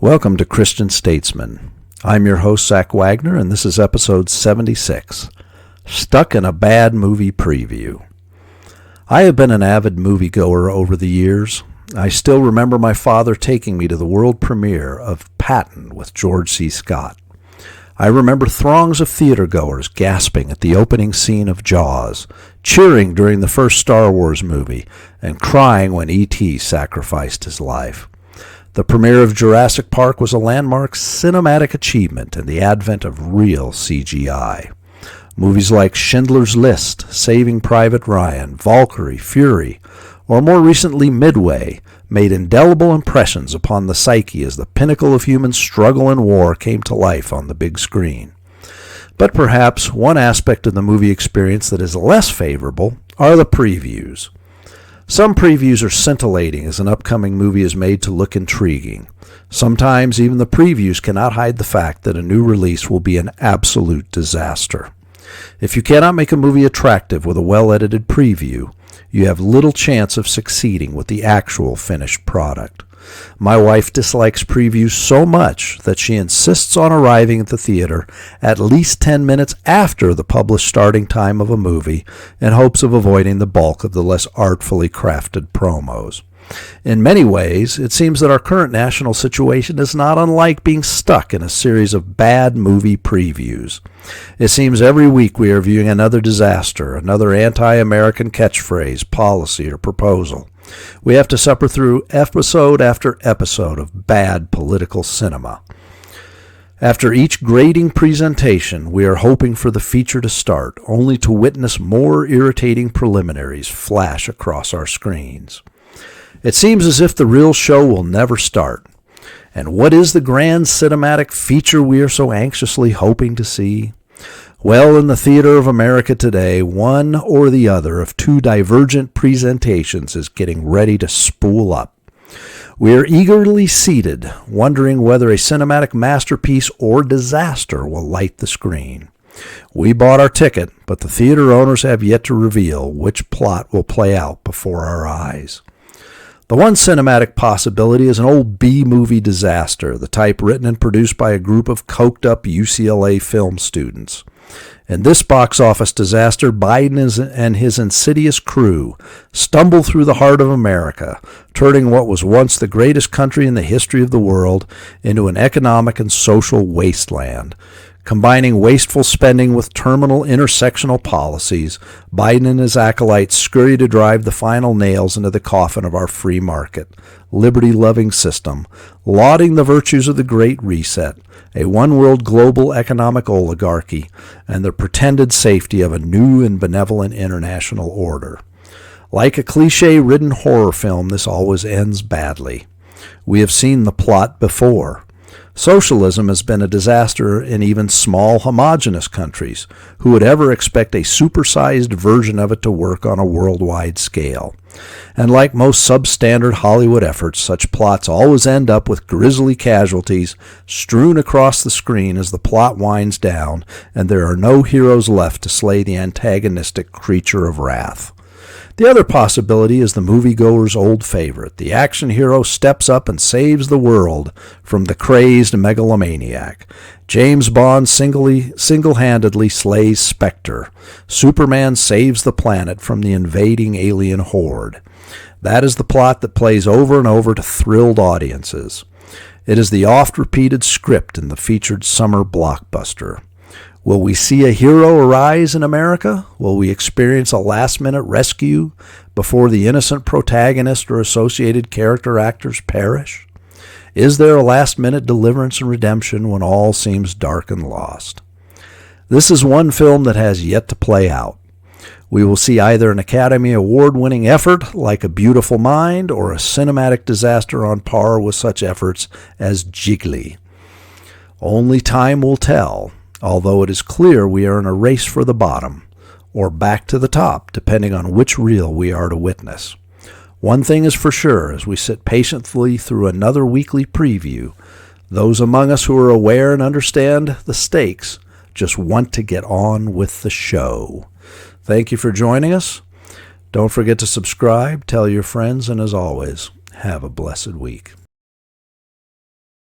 Welcome to Christian Statesman. I'm your host, Zach Wagner, and this is episode 76, Stuck in a Bad Movie Preview. I have been an avid moviegoer over the years. I still remember my father taking me to the world premiere of Patton with George C. Scott. I remember throngs of theatergoers gasping at the opening scene of Jaws, cheering during the first Star Wars movie, and crying when E.T. sacrificed his life. The premiere of Jurassic Park was a landmark cinematic achievement in the advent of real CGI. Movies like Schindler's List, Saving Private Ryan, Valkyrie, Fury, or more recently Midway, made indelible impressions upon the psyche as the pinnacle of human struggle and war came to life on the big screen. But perhaps one aspect of the movie experience that is less favorable are the previews. Some previews are scintillating as an upcoming movie is made to look intriguing. Sometimes even the previews cannot hide the fact that a new release will be an absolute disaster. If you cannot make a movie attractive with a well-edited preview, you have little chance of succeeding with the actual finished product. My wife dislikes previews so much that she insists on arriving at the theater at least 10 minutes after the published starting time of a movie in hopes of avoiding the bulk of the less artfully crafted promos. In many ways, it seems that our current national situation is not unlike being stuck in a series of bad movie previews. It seems every week we are viewing another disaster, another anti-American catchphrase, policy, or proposal. We have to suffer through episode after episode of bad political cinema. After each grating presentation, we are hoping for the feature to start, only to witness more irritating preliminaries flash across our screens. It seems as if the real show will never start. And what is the grand cinematic feature we are so anxiously hoping to see? Well, in the theater of America today, one or the other of two divergent presentations is getting ready to spool up. We are eagerly seated, wondering whether a cinematic masterpiece or disaster will light the screen. We bought our ticket, but the theater owners have yet to reveal which plot will play out before our eyes. The one cinematic possibility is an old B-movie disaster, the type written and produced by a group of coked-up UCLA film students. In this box office disaster, Biden and his insidious crew stumble through the heart of America, turning what was once the greatest country in the history of the world into an economic and social wasteland. Combining wasteful spending with terminal intersectional policies, Biden and his acolytes scurry to drive the final nails into the coffin of our free market, liberty-loving system, lauding the virtues of the Great Reset, a one-world global economic oligarchy, and the pretended safety of a new and benevolent international order. Like a cliché-ridden horror film, this always ends badly. We have seen the plot before. Socialism has been a disaster in even small, homogeneous countries. Who would ever expect a supersized version of it to work on a worldwide scale? And like most substandard Hollywood efforts, such plots always end up with grisly casualties strewn across the screen as the plot winds down, and there are no heroes left to slay the antagonistic creature of wrath. The other possibility is the moviegoer's old favorite. The action hero steps up and saves the world from the crazed megalomaniac. James Bond single-handedly slays Spectre. Superman saves the planet from the invading alien horde. That is the plot that plays over and over to thrilled audiences. It is the oft-repeated script in the featured summer blockbuster. Will we see a hero arise in America? Will we experience a last-minute rescue before the innocent protagonist or associated character actors perish? Is there a last-minute deliverance and redemption when all seems dark and lost? This is one film that has yet to play out. We will see either an Academy Award-winning effort like A Beautiful Mind or a cinematic disaster on par with such efforts as Jiggly. Only time will tell. Although it is clear we are in a race for the bottom, or back to the top, depending on which reel we are to witness. One thing is for sure, as we sit patiently through another weekly preview, those among us who are aware and understand the stakes just want to get on with the show. Thank you for joining us. Don't forget to subscribe, tell your friends, and as always, have a blessed week.